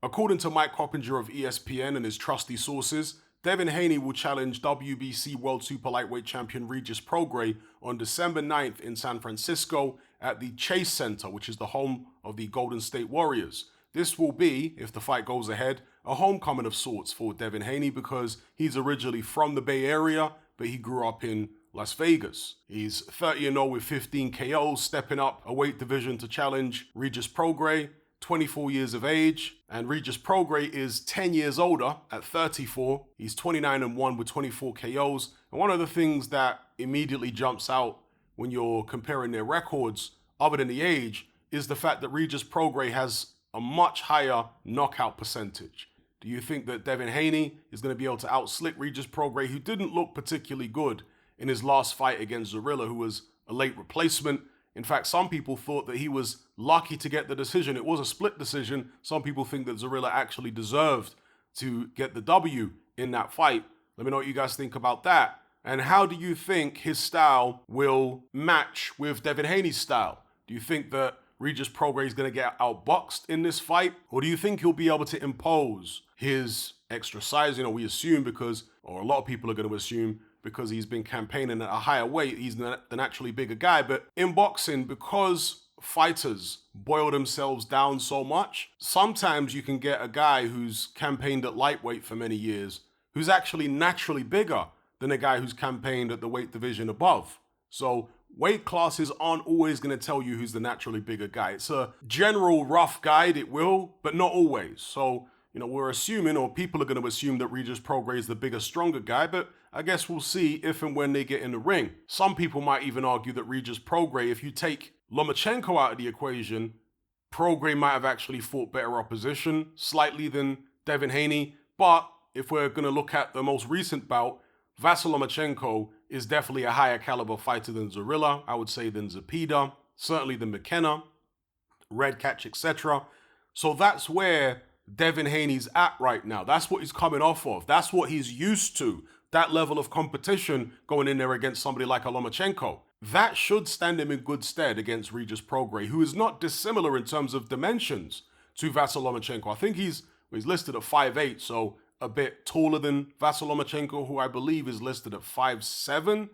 According to Mike Coppinger of ESPN and his trusty sources, Devin Haney will challenge WBC World Super Lightweight Champion Regis Prograis on December 9th in San Francisco at the Chase Center, which is the home of the Golden State Warriors. This will be, if the fight goes ahead, a homecoming of sorts for Devin Haney because he's originally from the Bay Area, but he grew up in Las Vegas. He's 30-0 with 15 KOs, stepping up a weight division to challenge Regis Prograis, 24 years of age, and Regis Prograis is 10 years older at 34. He's 29-1 with 24 KOs. And one of the things that immediately jumps out when you're comparing their records, other than the age, is the fact that Regis Prograis has a much higher knockout percentage. Do you think that Devin Haney is going to be able to outslick Regis Prograis, who didn't look particularly good in his last fight against Zorilla, who was a late replacement? In fact, some people thought that he was lucky to get the decision. It was a split decision. Some people think that Zorilla actually deserved to get the W in that fight. Let me know what you guys think about that. And how do you think his style will match with Devin Haney's style? Do you think that Regis Prograis is going to get outboxed in this fight? Or do you think he'll be able to impose his extra size? We assume because, or a lot of people are going to assume, because he's been campaigning at a higher weight, he's the naturally bigger guy. But in boxing, because fighters boil themselves down so much, sometimes you can get a guy who's campaigned at lightweight for many years, who's actually naturally bigger than a guy who's campaigned at the weight division above. So weight classes aren't always going to tell you who's the naturally bigger guy. It's a general rough guide, it will, but not always. So, we're assuming, or people are going to assume, that Regis Prograis is the bigger, stronger guy, but I guess we'll see if and when they get in the ring. Some people might even argue that Regis Prograis, if you take Lomachenko out of the equation, Prograis might have actually fought better opposition slightly than Devin Haney. But if we're going to look at the most recent bout, Vasyl Lomachenko is definitely a higher caliber fighter than Zorilla, I would say, than Zepeda, certainly than McKenna, Redkach, etc. So that's where Devin Haney's at right now. That's what he's coming off of. That's what he's used to. That level of competition going in there against somebody like a Lomachenko. That should stand him in good stead against Regis Prograis, who is not dissimilar in terms of dimensions to Vasyl Lomachenko. I think he's listed at 5'8", so a bit taller than Vasyl Lomachenko, who I believe is listed at 5'7".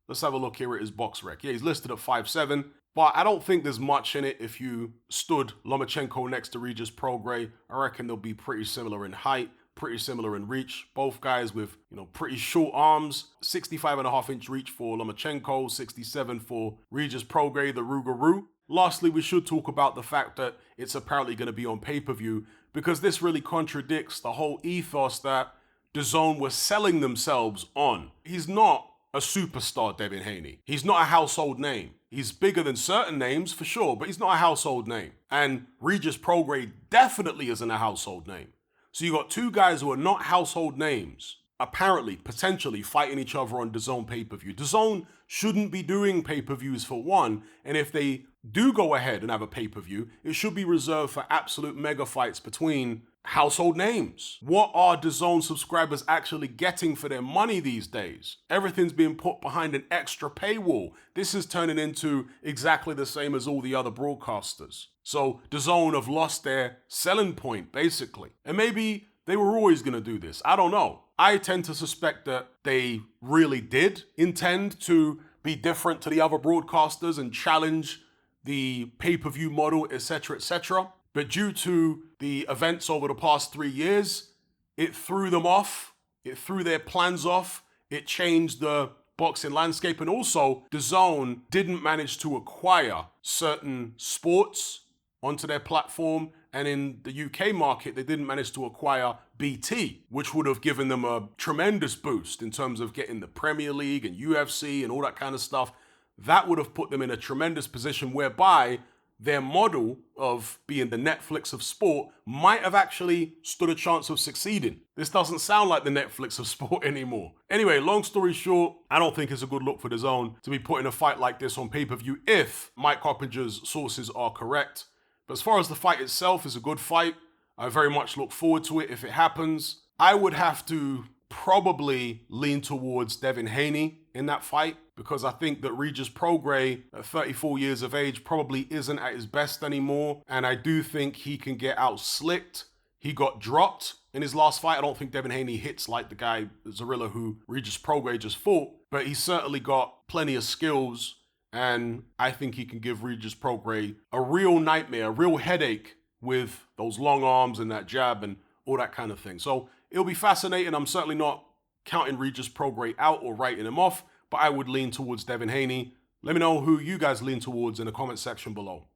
Let's have a look here at his box rec. Yeah, he's listed at 5'7". But I don't think there's much in it if you stood Lomachenko next to Regis Prograis. I reckon they'll be pretty similar in height, pretty similar in reach. Both guys with, pretty short arms. 65.5-inch reach for Lomachenko, 67 for Regis Prograis, the Rougarou. Lastly, we should talk about the fact that it's apparently going to be on pay-per-view, because this really contradicts the whole ethos that DAZN was selling themselves on. He's not a superstar, Devin Haney. He's not a household name. He's bigger than certain names, for sure, but he's not a household name. And Regis Prograis definitely isn't a household name. So you got two guys who are not household names, apparently, potentially fighting each other on DAZN pay-per-view. DAZN shouldn't be doing pay-per-views for one, and if they do go ahead and have a pay-per-view, it should be reserved for absolute mega fights between household names. What are DAZN subscribers actually getting for their money these days? Everything's being put behind an extra paywall. This is turning into exactly the same as all the other broadcasters. So DAZN have lost their selling point, basically. And maybe they were always going to do this. I don't know. I tend to suspect that they really did intend to be different to the other broadcasters and challenge the pay-per-view model, etc., etc. But due to the events over the past 3 years, it threw them off. It threw their plans off. It changed the boxing landscape. And also, DAZN didn't manage to acquire certain sports onto their platform. And in the UK market, they didn't manage to acquire BT, which would have given them a tremendous boost in terms of getting the Premier League and UFC and all that kind of stuff. That would have put them in a tremendous position whereby their model of being the Netflix of sport might have actually stood a chance of succeeding. This doesn't sound like the Netflix of sport anymore. Anyway, long story short, I don't think it's a good look for DAZN to be putting a fight like this on pay-per-view if Mike Coppinger's sources are correct. But as far as the fight itself is a good fight, I very much look forward to it if it happens. I would have to probably lean towards Devin Haney in that fight, because I think that Regis Prograis, at 34 years of age, probably isn't at his best anymore. And I do think he can get out slicked He got dropped in his last fight. I don't think Devin Haney hits like the guy, Zorilla, who Regis Prograis just fought, but he's certainly got plenty of skills, and I think he can give Regis Prograis a real nightmare, a real headache with those long arms and that jab and all that kind of thing. So it'll be fascinating. I'm certainly not counting Regis Prograis out or writing him off, but I would lean towards Devin Haney. Let me know who you guys lean towards in the comment section below.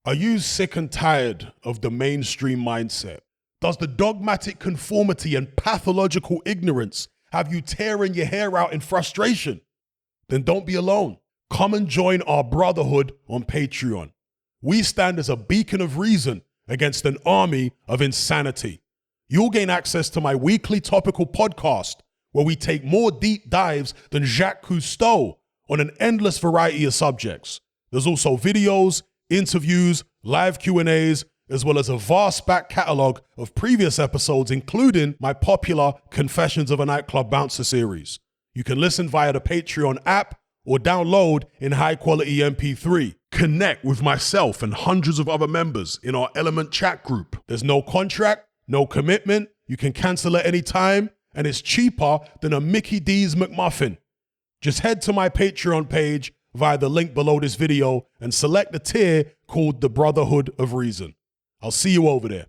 Are you sick and tired of the mainstream mindset? Does the dogmatic conformity and pathological ignorance have you tearing your hair out in frustration? Then don't be alone. Come and join our brotherhood on Patreon. We stand as a beacon of reason against an army of insanity. You'll gain access to my weekly topical podcast, where we take more deep dives than Jacques Cousteau on an endless variety of subjects. There's also videos, interviews, live Q&As, as well as a vast back catalogue of previous episodes, including my popular Confessions of a Nightclub Bouncer series. You can listen via the Patreon app or download in high-quality MP3. Connect with myself and hundreds of other members in our Element chat group. There's no contract, no commitment, you can cancel at any time, and it's cheaper than a Mickey D's McMuffin. Just head to my Patreon page via the link below this video and select the tier called the Brotherhood of Reason. I'll see you over there.